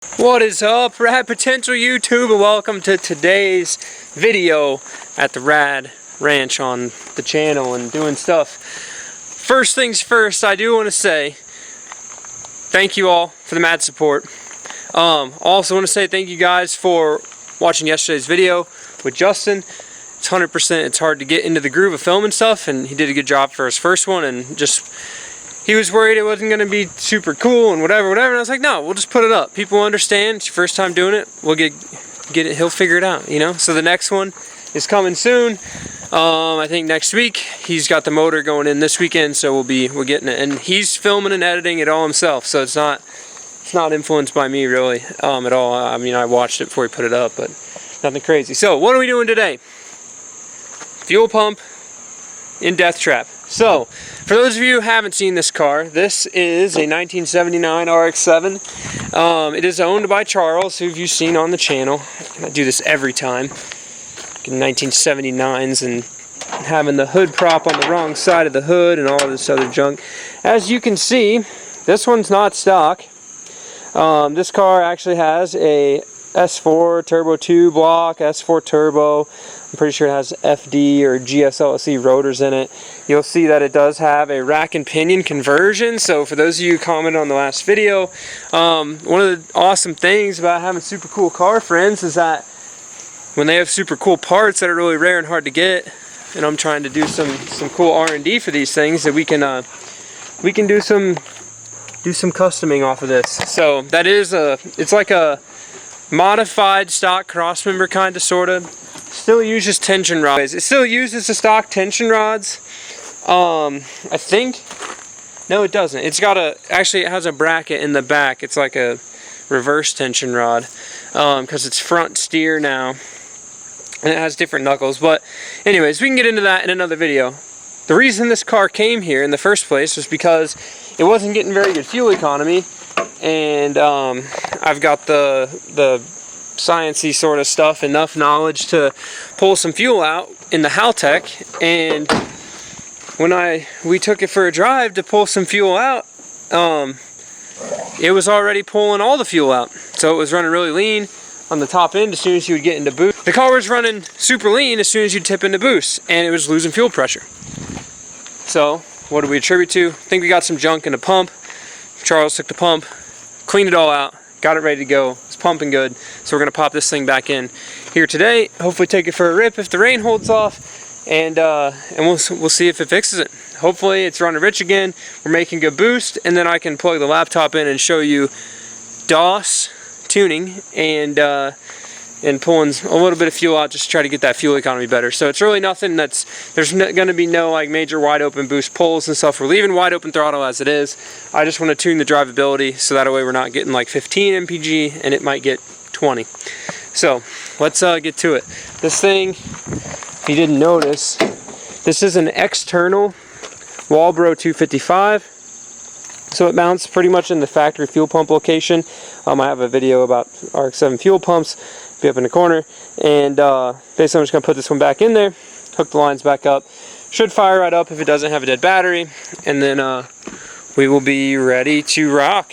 What is up, Rad Potential YouTube, and welcome to today's video at the Rad Ranch on the channel and doing stuff. First things first, I do want to say thank you all for the mad support. Also want to say thank you guys for watching yesterday's video with Justin. It's 100%, it's hard to get into the groove of filming stuff, and he did a good job for his first one, and just he was worried it wasn't going to be super cool and whatever, and I was like, no, we'll just put it up. People understand. It's your first time doing it. We'll get it. He'll figure it out, you know? So the next one is coming soon. I think next week. He's got the motor going in this weekend, so we're getting it. And he's filming and editing it all himself, so it's not influenced by me really at all. I mean, I watched it before he put it up, but nothing crazy. So what are we doing today? Fuel pump in death trap. So, for those of you who haven't seen this car, this is a 1979 Rx7. It is owned by Charles, who you've seen on the channel. I do this every time. 1979s and having the hood prop on the wrong side of the hood and all this other junk. As you can see, this one's not stock. This car actually has a S4 Turbo 2 block, S4 Turbo. I'm pretty sure it has FD or GSLC rotors in it. You'll see that it does have a rack and pinion conversion. So for those of you who commented on the last video, one of the awesome things about having super cool car friends is that when they have super cool parts that are really rare and hard to get, and I'm trying to do some cool R&D for these things, that we can do some customing off of this. So that is it's like a modified stock crossmember kind of sorta. Still uses tension rods. It still uses the stock tension rods. I think. No, it doesn't. It's got actually it has a bracket in the back. It's like a reverse tension rod because it's front steer now, and it has different knuckles. But anyways, we can get into that in another video. The reason this car came here in the first place was because it wasn't getting very good fuel economy, and I've got the sciencey sort of stuff, enough knowledge to pull some fuel out in the Haltech. And when we took it for a drive to pull some fuel out, it was already pulling all the fuel out, so it was running really lean on the top end as soon as you would get into boost. The car was running super lean as soon as you tip into boost, and it was losing fuel pressure. So what do we attribute to? I think we got some junk in the pump. Charles took the pump, cleaned it all out, got it ready to go. It's pumping good, so we're gonna pop this thing back in here today. Hopefully take it for a rip if the rain holds off, and we'll see if it fixes it. Hopefully it's running rich again. We're making good boost, and then I can plug the laptop in and show you DOS tuning and pulling a little bit of fuel out just to try to get that fuel economy better. So it's really nothing there's going to be no like major wide open boost pulls and stuff. We're leaving wide open throttle as it is. I just want to tune the drivability so that way we're not getting like 15 mpg and it might get 20. So let's get to it. This thing, if you didn't notice, this is an external Walbro 255. So it mounts pretty much in the factory fuel pump location. I have a video about Rx7 fuel pumps, be up in the corner, and basically I'm just going to put this one back in there, hook the lines back up. Should fire right up if it doesn't have a dead battery, and then we will be ready to rock.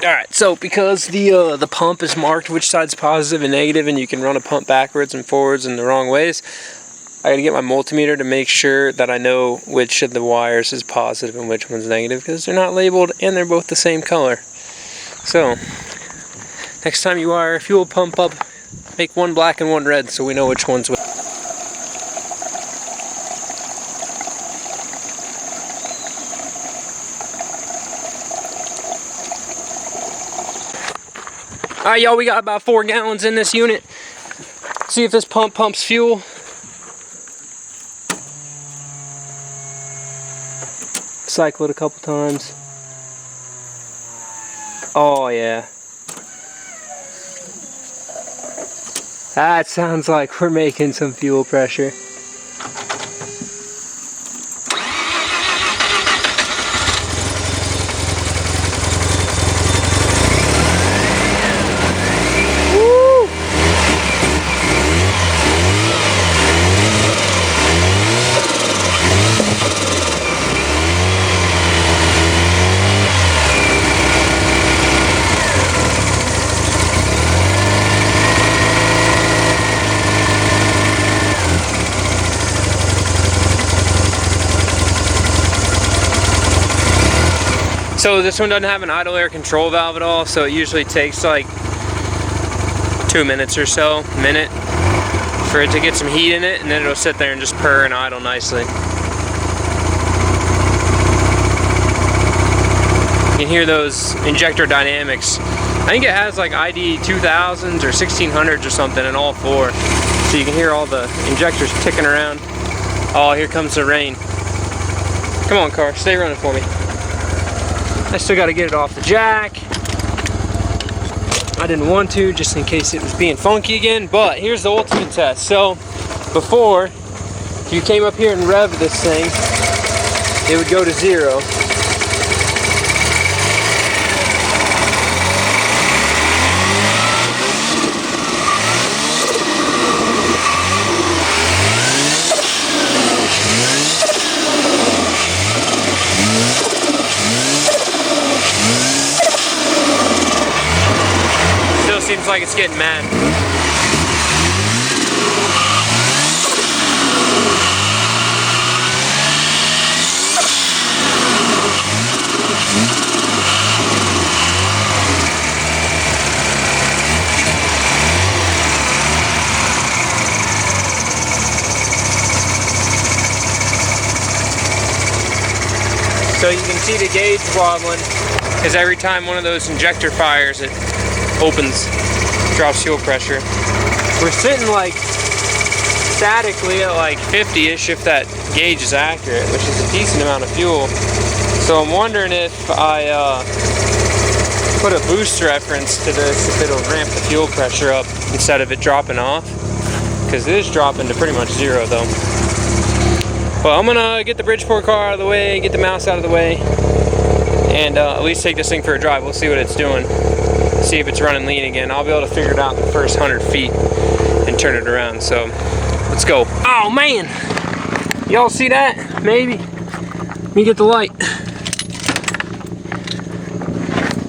Alright, so because the pump is marked which side's positive and negative, and you can run a pump backwards and forwards in the wrong ways, I gotta get my multimeter to make sure that I know which of the wires is positive and which one's negative, because they're not labeled and they're both the same color. So next time you wire a fuel pump up, make one black and one red so we know which one's which. Alright, y'all, we got about 4 gallons in this unit. See if this pump pumps fuel. Cycle it a couple times. Oh yeah. That sounds like we're making some fuel pressure. So this one doesn't have an idle air control valve at all, so it usually takes like 2 minutes or so, minute, for it to get some heat in it, and then it'll sit there and just purr and idle nicely. You can hear those injector dynamics. I think it has like ID 2000s or 1600s or something in all four. So you can hear all the injectors ticking around. Oh, here comes the rain. Come on, car, stay running for me. I still got to get it off the jack. I didn't want to, just in case it was being funky again, but here's the ultimate test. So before, if you came up here and revved this thing, it would go to 0. Seems like it's getting mad. So you can see the gauge wobbling, because every time one of those injector fires, it opens, drops fuel pressure. We're sitting like statically at like 50-ish if that gauge is accurate, which is a decent amount of fuel. So I'm wondering if I put a boost reference to this, if it'll ramp the fuel pressure up instead of it dropping off, because it is dropping to pretty much 0 though. Well, I'm gonna get the Bridgeport car out of the way, get the mouse out of the way, and at least take this thing for a drive. We'll see what it's doing. See if it's running lean again. I'll be able to figure it out in the first 100 feet and turn it around. So let's go. Oh man, y'all see that? Maybe. Let me get the light.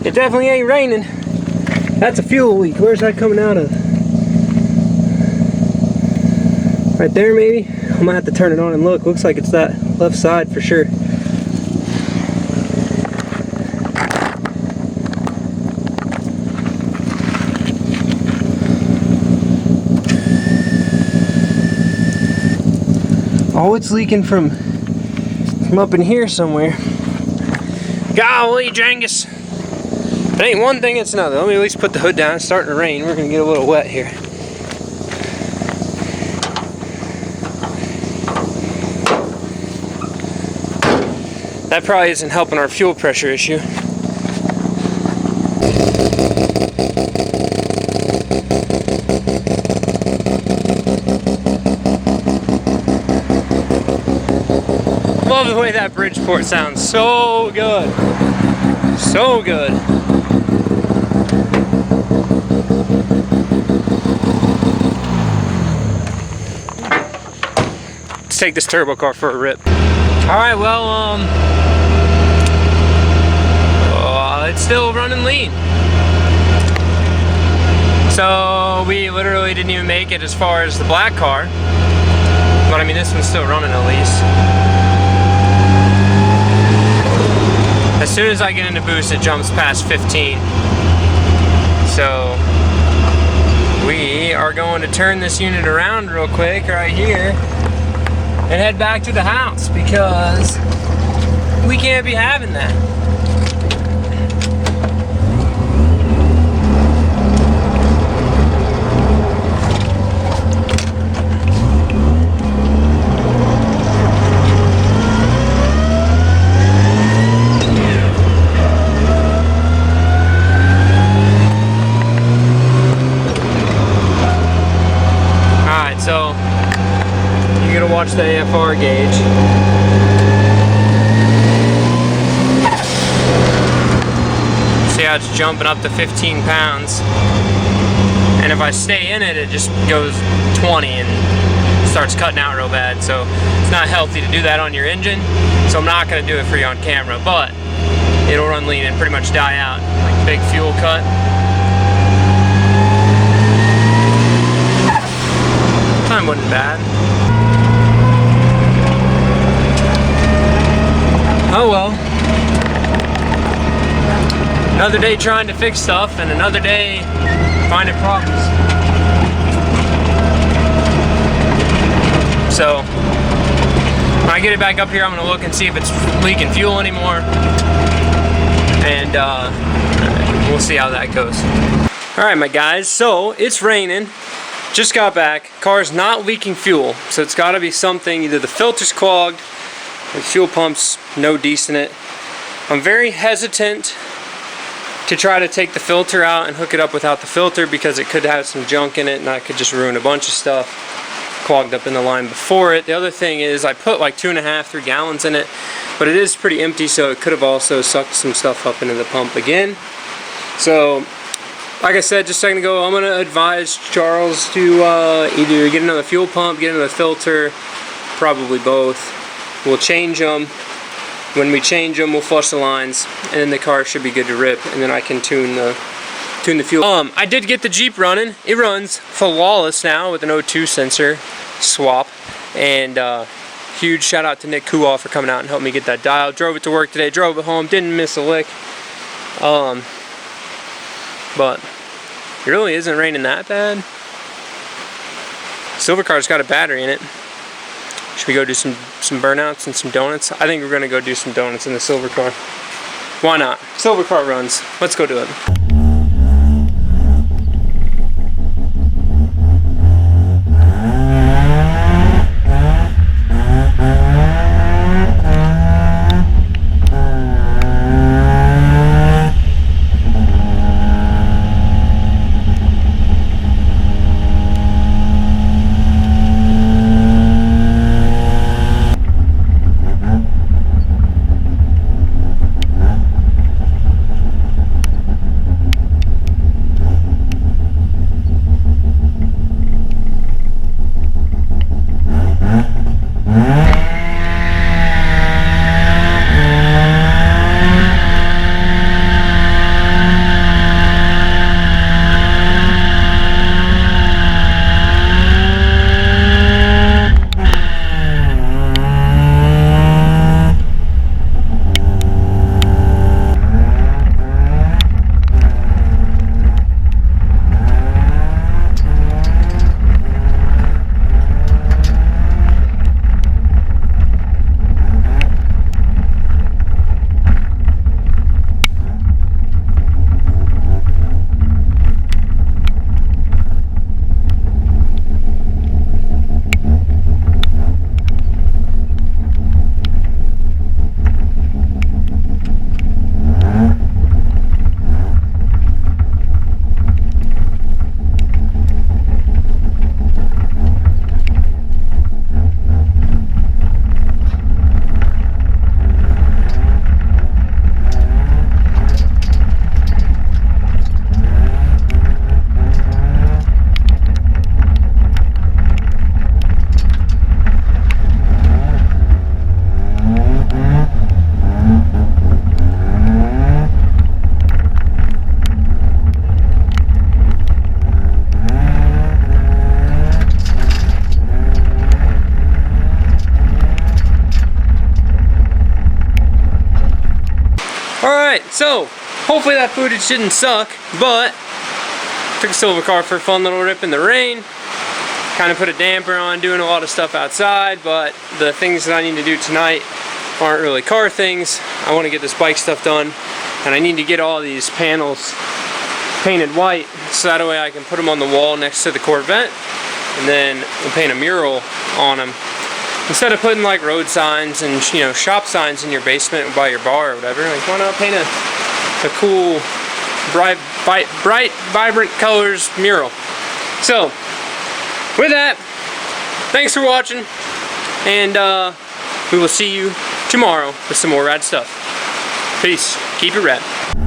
It definitely ain't raining. That's a fuel leak. Where's that coming out of? Right there maybe? I'm gonna have to turn it on and look. Looks like it's that left side for sure. Oh, it's leaking from up in here somewhere. Golly, Jangus. If it ain't one thing, it's another. Let me at least put the hood down. It's starting to rain. We're going to get a little wet here. That probably isn't helping our fuel pressure issue. Love the way that Bridgeport sounds. So good. So good. Let's take this turbo car for a rip. Alright, well, it's still running lean. So we literally didn't even make it as far as the black car. But I mean, this one's still running at least. As soon as I get into boost, it jumps past 15. So we are going to turn this unit around real quick right here and head back to the house because we can't be having that. so you gotta watch the AFR gauge. See how it's jumping up to 15 pounds. And if I stay in it, it just goes 20 and starts cutting out real bad. So it's not healthy to do that on your engine. So I'm not gonna do it for you on camera, but it'll run lean and pretty much die out. Like big fuel cut. Time wasn't bad. Oh well. Another day trying to fix stuff and another day finding problems. So when I get it back up here, I'm gonna look and see if it's leaking fuel anymore, and we'll see how that goes. All right, my guys, so it's raining. Just got back. Car's not leaking fuel, so it's got to be something. Either the filter's clogged, or the fuel pump's no decent. I'm very hesitant to try to take the filter out and hook it up without the filter because it could have some junk in it and that could just ruin a bunch of stuff clogged up in the line before it. The other thing is I put like 2.5–3 gallons in it, but it is pretty empty, so it could have also sucked some stuff up into the pump again. So like I said just a second ago, I'm going to advise Charles to either get another fuel pump, get another filter, probably both. We'll change them. When we change them, we'll flush the lines, and then the car should be good to rip, and then I can tune the fuel. I did get the Jeep running. It runs flawless now with an O2 sensor swap, and huge shout out to Nick Kuoff for coming out and helping me get that dial. Drove it to work today, drove it home, didn't miss a lick. But it really isn't raining that bad. Silver car's got a battery in it. Should we go do some burnouts and some donuts? I think we're gonna go do some donuts in the silver car. Why not? Silver car runs. Let's go do it. Alright, so hopefully that footage didn't suck, but took a silver car for a fun little rip in the rain. Kind of put a damper on doing a lot of stuff outside, but the things that I need to do tonight aren't really car things. I want to get this bike stuff done, and I need to get all these panels painted white so that way I can put them on the wall next to the Corvette, and then we'll paint a mural on them. Instead of putting like road signs and, you know, shop signs in your basement by your bar or whatever, like why not paint a cool, bright, vibrant colors mural? So, with that, thanks for watching, and we will see you tomorrow with some more rad stuff. Peace. Keep it rad.